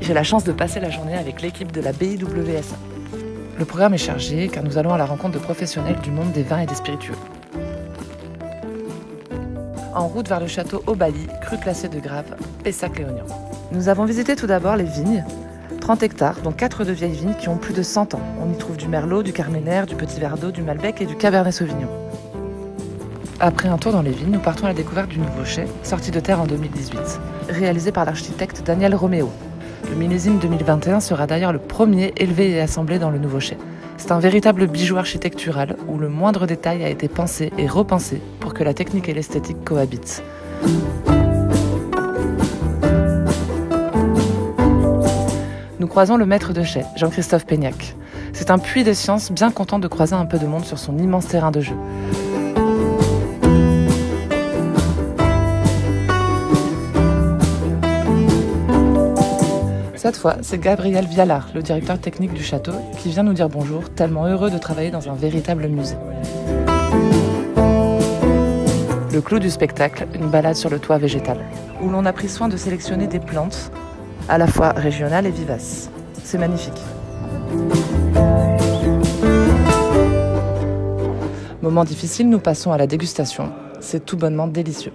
j'ai la chance de passer la journée avec l'équipe de la BIWSA. Le programme est chargé car nous allons à la rencontre de professionnels du monde des vins et des spiritueux. En route vers le château Aubailly, cru classé de Grave, Pessac-Léognan. Nous avons visité tout d'abord les vignes, 30 hectares, dont 4 de vieilles vignes qui ont plus de 100 ans. On y trouve du Merlot, du Carménère, du Petit Verdot, du Malbec et du Cabernet Sauvignon. Après un tour dans les vignes, nous partons à la découverte du nouveau chai, sorti de terre en 2018, réalisé par l'architecte Daniel Roméo. Le millésime 2021 sera d'ailleurs le premier élevé et assemblé dans le nouveau chai. C'est un véritable bijou architectural où le moindre détail a été pensé et repensé pour que la technique et l'esthétique cohabitent. Nous croisons le maître de chai, Jean-Christophe Peignac. C'est un puits de science bien content de croiser un peu de monde sur son immense terrain de jeu. Cette fois, c'est Gabriel Vialard, le directeur technique du château, qui vient nous dire bonjour, tellement heureux de travailler dans un véritable musée. Le clou du spectacle, une balade sur le toit végétal, où l'on a pris soin de sélectionner des plantes, à la fois régionales et vivaces. C'est magnifique. Moment difficile, nous passons à la dégustation. C'est tout bonnement délicieux.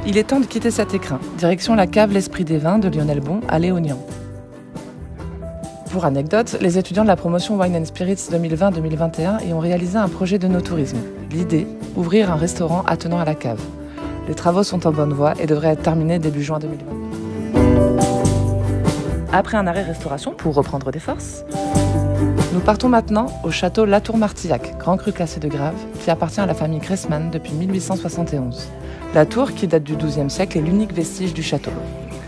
Il est temps de quitter cet écrin. Direction la cave L'Esprit des Vins de Lionel Bon à Léognan. Pour anecdote, les étudiants de la promotion Wine & Spirits 2020-2021 y ont réalisé un projet de no-tourisme. L'idée, ouvrir un restaurant attenant à la cave. Les travaux sont en bonne voie et devraient être terminés début juin 2020. Après un arrêt restauration pour reprendre des forces, nous partons maintenant au château Latour-Martillac, grand cru classé de Grave, qui appartient à la famille Cressman depuis 1871. La tour, qui date du XIIe siècle, est l'unique vestige du château.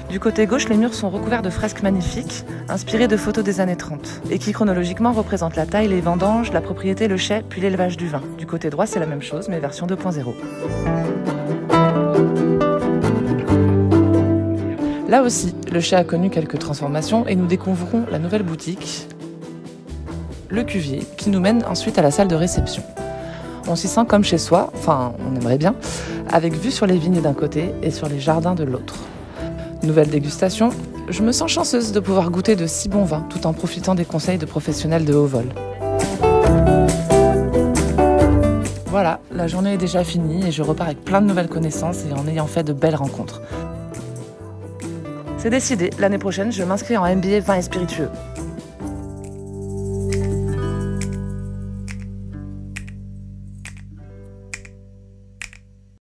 Du côté gauche, les murs sont recouverts de fresques magnifiques, inspirées de photos des années 30, et qui chronologiquement représentent la taille, les vendanges, la propriété, le chai, puis l'élevage du vin. Du côté droit, c'est la même chose, mais version 2.0. Là aussi, le chai a connu quelques transformations et nous découvrons la nouvelle boutique, le cuvier, qui nous mène ensuite à la salle de réception. On s'y sent comme chez soi, enfin on aimerait bien, avec vue sur les vignes d'un côté et sur les jardins de l'autre. Nouvelle dégustation, je me sens chanceuse de pouvoir goûter de si bons vins tout en profitant des conseils de professionnels de haut vol. Voilà, la journée est déjà finie et je repars avec plein de nouvelles connaissances et en ayant fait de belles rencontres. C'est décidé, l'année prochaine je m'inscris en MBA vin et spiritueux.